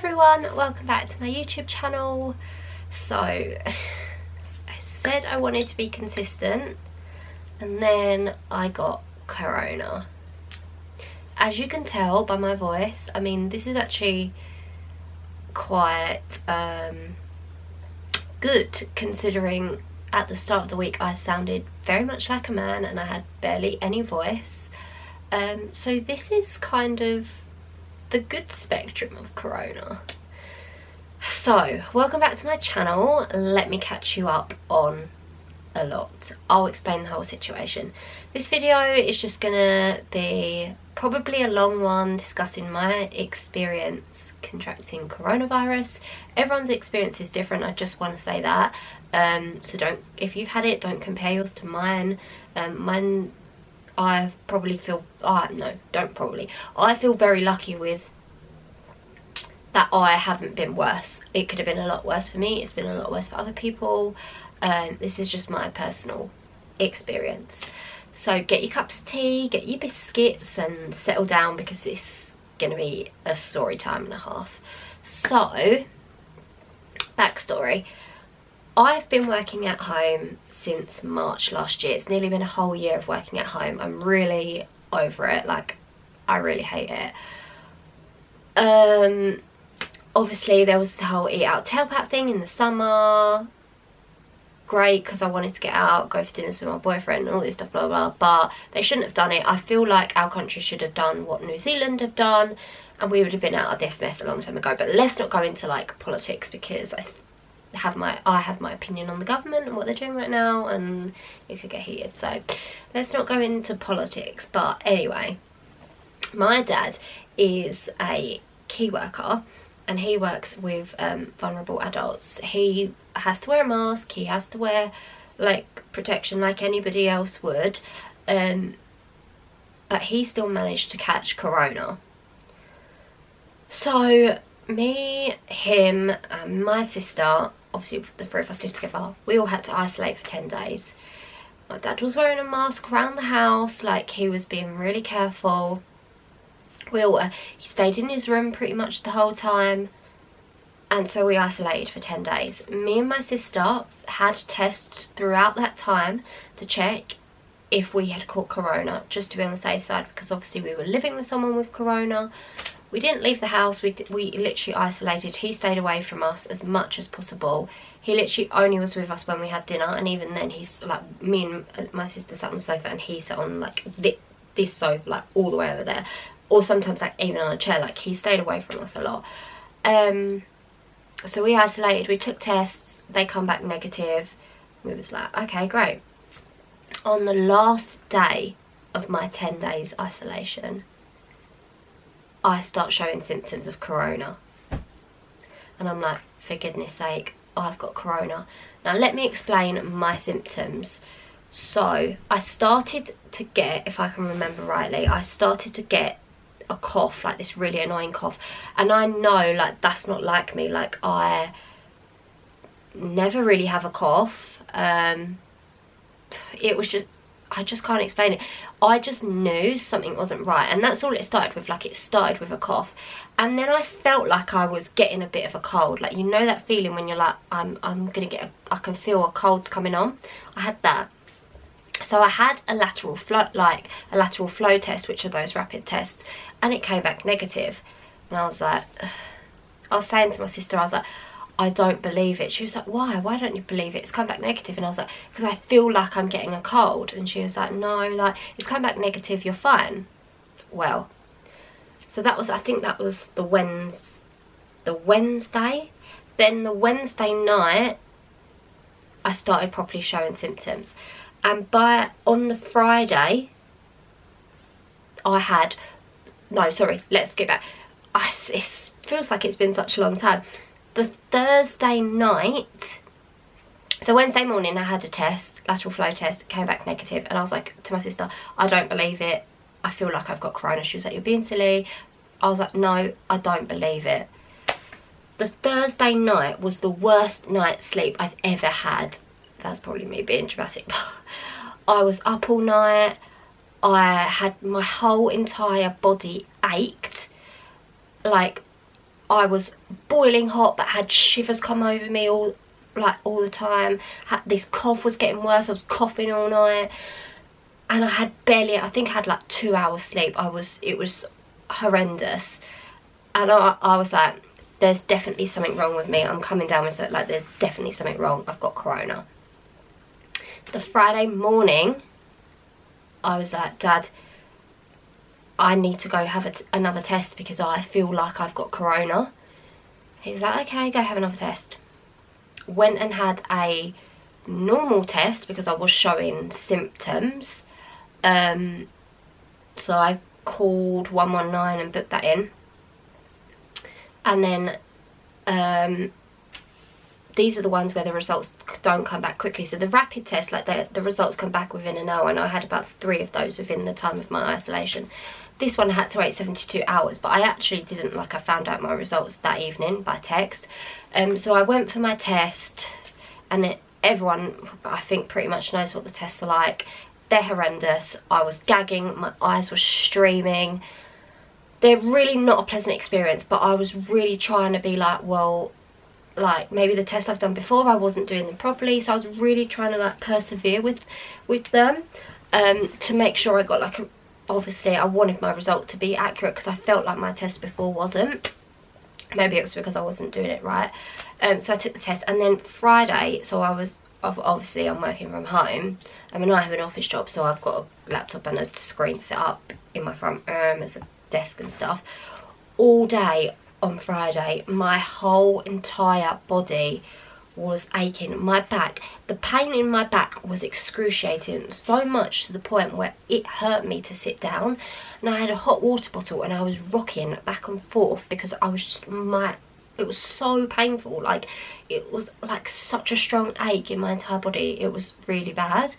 everyone, welcome back to my YouTube channel. So I said I wanted to be consistent and then I got corona. As you can tell by my voice, I mean this is actually quite good considering at the start of the week I sounded very much like a man and I had barely any voice. So this is kind of the good spectrum of corona. So welcome back to my channel. Let me catch you up on a lot. I'll explain the whole situation. This video is just gonna be probably a long one discussing my experience contracting coronavirus. Everyone's experience is different, I just want to say that. So don't, if you've had it, don't compare yours to mine. I feel very lucky with that I haven't been worse. It could have been a lot worse for me, it's been a lot worse for other people. This is just my personal experience. So get your cups of tea, get your biscuits and settle down because it's gonna be a story time and a half. So, backstory. I've been working at home since March last year. It's nearly been a whole year of working at home. I'm really over it. Like, I really hate it. Obviously there was the whole eat out tailpack thing in the summer. Great, because I wanted to get out, go for dinners with my boyfriend and all this stuff, blah blah, but they shouldn't have done it. I feel like our country should have done what New Zealand have done and we would have been out of this mess a long time ago. But let's not go into like politics because I have my opinion on the government and what they're doing right now and it could get heated, so let's not go into politics. But anyway, my dad is a key worker and he works with vulnerable adults. He has to wear a mask, he has to wear like protection like anybody else would, but he still managed to catch corona. So me, him and my sister, obviously the three of us live together, we all had to isolate for 10 days. My dad was wearing a mask around the house, like he was being really careful. He stayed in his room pretty much the whole time, and so we isolated for 10 days. Me and my sister had tests throughout that time to check if we had caught corona, just to be on the safe side, because obviously we were living with someone with corona. We didn't leave the house, we literally isolated. He stayed away from us as much as possible. He literally only was with us when we had dinner, and even then he's like, me and my sister sat on the sofa and he sat on like this sofa, like all the way over there, or sometimes like even on a chair. Like he stayed away from us a lot. So we isolated, we took tests, they come back negative. We was like, okay, great. On the last day of my 10 days isolation, I start showing symptoms of corona. And I'm like, for goodness sake, I've got corona. Now let me explain my symptoms. So I started to get, if I can remember rightly, I started to get a cough, like this really annoying cough. And I know like that's not like me, like I never really have a cough. It was just, I just can't explain it. I just knew something wasn't right, and that's all it started with. Like it started with a cough, and then I felt like I was getting a bit of a cold. Like, you know that feeling when you're like, I'm gonna get I can feel a cold's coming on. I had that. So I had a lateral flow test, which are those rapid tests, and it came back negative. And I was like, I was saying to my sister, I was like, I don't believe it. She was like, why don't you believe it? It's come back negative. And I was like, because I feel like I'm getting a cold. And she was like, no, like it's come back negative, you're fine. Well, so that was, I think that was the Wednesday. Then the Wednesday night I started properly showing symptoms, and on the Friday I had, no sorry, let's get back. It feels like it's been such a long time. The Thursday night, so Wednesday morning I had a test, lateral flow test, came back negative, and I was like to my sister, I don't believe it, I feel like I've got corona. She was like, you're being silly. I was like, no, I don't believe it. The Thursday night was the worst night's sleep I've ever had. That's probably me being dramatic, but I was up all night. I had, my whole entire body ached. Like, I was boiling hot but had shivers come over me all the time. This cough was getting worse. I was coughing all night, and I had I think I had like 2 hours sleep. It was horrendous, and I was like, there's definitely something wrong with me. I'm coming down with it, like there's definitely something wrong. I've got corona. The Friday morning, I was like, Dad, I need to go have another test because I feel like I've got corona. He was like, okay, go have another test. Went and had a normal test because I was showing symptoms. So I called 119 and booked that in. And then these are the ones where the results don't come back quickly. So the rapid test, like the results come back within an hour, and I had about 3 of those within the time of my isolation. This one I had to wait 72 hours, but I actually didn't, like I found out my results that evening by text. So I went for my test, and everyone, I think, pretty much knows what the tests are like. They're horrendous. I was gagging, my eyes were streaming. They're really not a pleasant experience, but I was really trying to be like, well, like maybe the tests I've done before, I wasn't doing them properly, so I was really trying to like persevere with them to make sure I got like obviously I wanted my result to be accurate because I felt like my test before wasn't. Maybe it was because I wasn't doing it right. So I took the test, and then Friday, so obviously I'm working from home. I mean, I have an office job, so I've got a laptop and a screen set up in my front room as a desk and stuff. All day on Friday, my whole entire body was aching. My back, the pain in my back was excruciating, so much to the point where it hurt me to sit down, and I had a hot water bottle and I was rocking back and forth because I was just it was so painful. Like, it was like such a strong ache in my entire body. It was really bad,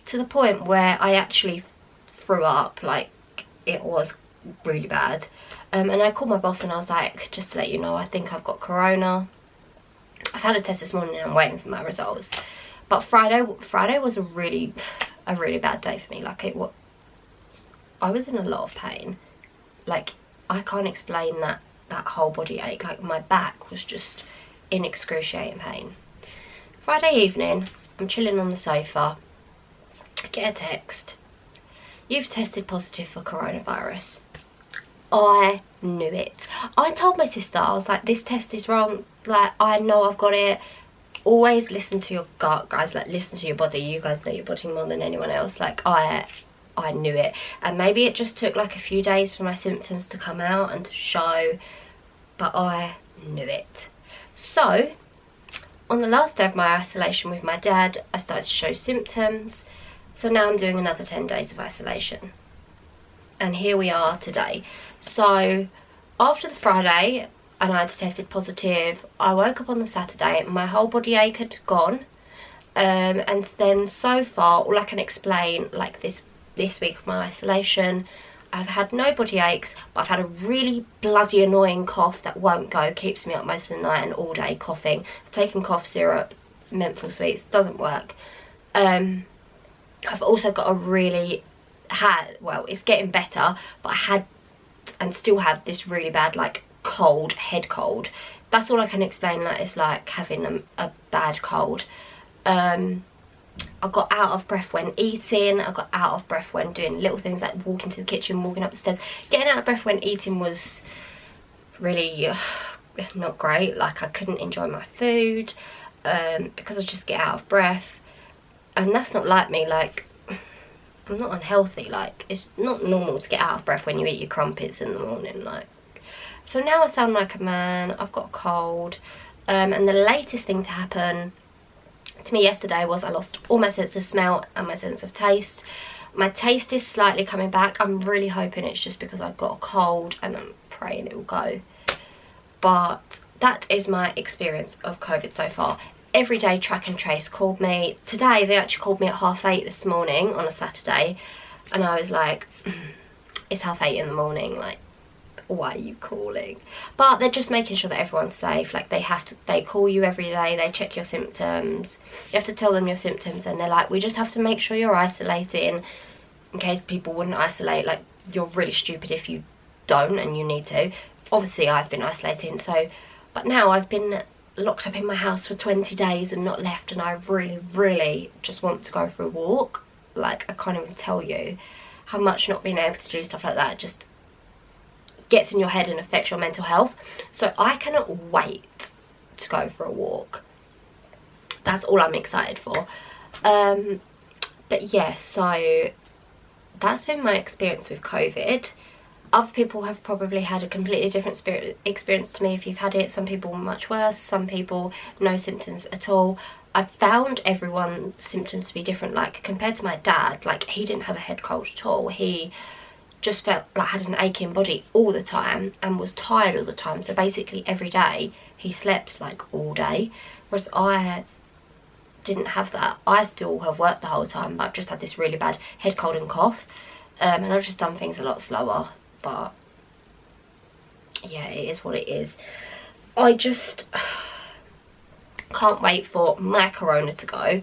to the point where I actually threw up. Like, it was really bad. And I called my boss and I was like, just to let you know, I think I've got corona. I've had a test this morning and I'm waiting for my results. But Friday was a really bad day for me. Like, I was in a lot of pain. Like, I can't explain that whole body ache. Like, my back was just in excruciating pain. Friday evening, I'm chilling on the sofa, I get a text: you've tested positive for coronavirus. I knew it. I told my sister, I was like, this test is wrong. Like, I know I've got it. Always listen to your gut, guys. Like, listen to your body. You guys know your body more than anyone else. Like, I knew it. And maybe it just took like a few days for my symptoms to come out and to show, but I knew it. So on the last day of my isolation with my dad, I started to show symptoms. So now I'm doing another 10 days of isolation. And here we are today. So after the Friday, and I'd tested positive, I woke up on the Saturday, my whole body ache had gone. And then so far, all I can explain, like this week of my isolation, I've had no body aches, but I've had a really bloody annoying cough that won't go, keeps me up most of the night and all day coughing. I've taken cough syrup, menthol sweets, doesn't work. I've also got well, it's getting better, but I had and still have this really bad like head cold. That's all I can explain. That it's like having a bad cold. I got out of breath when eating. I got out of breath when doing little things like walking to the kitchen, walking up the stairs. Getting out of breath when eating was really not great. Like, I couldn't enjoy my food because I just get out of breath. And that's not like me. Like, I'm not unhealthy. Like, it's not normal to get out of breath when you eat your crumpets in the morning. Like, so now I sound like a man. I've got a cold. And the latest thing to happen to me yesterday was I lost all my sense of smell and my sense of taste. My taste is slightly coming back. I'm really hoping it's just because I've got a cold, and I'm praying it will go. But that is my experience of COVID so far. Every day Track and Trace called me. Today they actually called me at 8:30 this morning on a Saturday, and I was like, it's 8:30 in the morning, like, why are you calling? But they're just making sure that everyone's safe. Like, they call you every day, they check your symptoms, you have to tell them your symptoms, and they're like, we just have to make sure you're isolating in case people wouldn't isolate. Like, you're really stupid if you don't, and you need to. obviously I've been isolating, so, but now I've been locked up in my house for 20 days and not left, and I really just want to go for a walk. Like, I can't even tell you how much not being able to do stuff like that just gets in your head and affects your mental health. So I cannot wait to go for a walk. That's all I'm excited for. But yeah, so that's been my experience with COVID. Other people have probably had a completely different experience to me if you've had it. Some people much worse, some people no symptoms at all. I've found everyone's symptoms to be different. Like, compared to my dad, like, he didn't have a head cold at all. He just felt like had an aching body all the time and was tired all the time. So basically every day he slept like all day, whereas I didn't have that. I still have worked the whole time, but I've just had this really bad head cold and cough, and I've just done things a lot slower. But yeah, it is what it is. I just can't wait for my corona to go,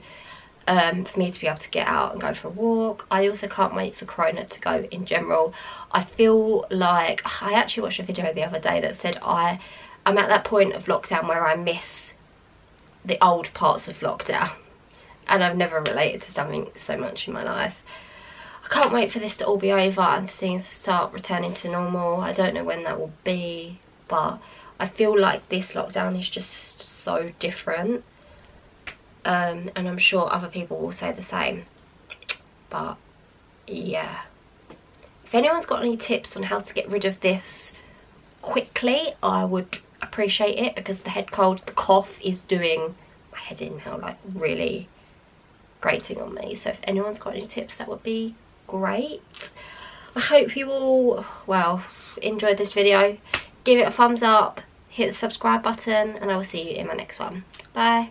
for me to be able to get out and go for a walk. I also can't wait for corona to go in general. I feel like, I actually watched a video the other day that said I'm at that point of lockdown where I miss the old parts of lockdown, and I've never related to something so much in my life. I can't wait for this to all be over and things to start returning to normal. I don't know when that will be, but I feel like this lockdown is just so different, and I'm sure other people will say the same. But yeah, if anyone's got any tips on how to get rid of this quickly, I would appreciate it, because the head cold, the cough is doing my head in now, like really grating on me. So if anyone's got any tips, that would be great. I hope you all, well, enjoyed this video. Give it a thumbs up, hit the subscribe button, and I will see you in my next one. Bye.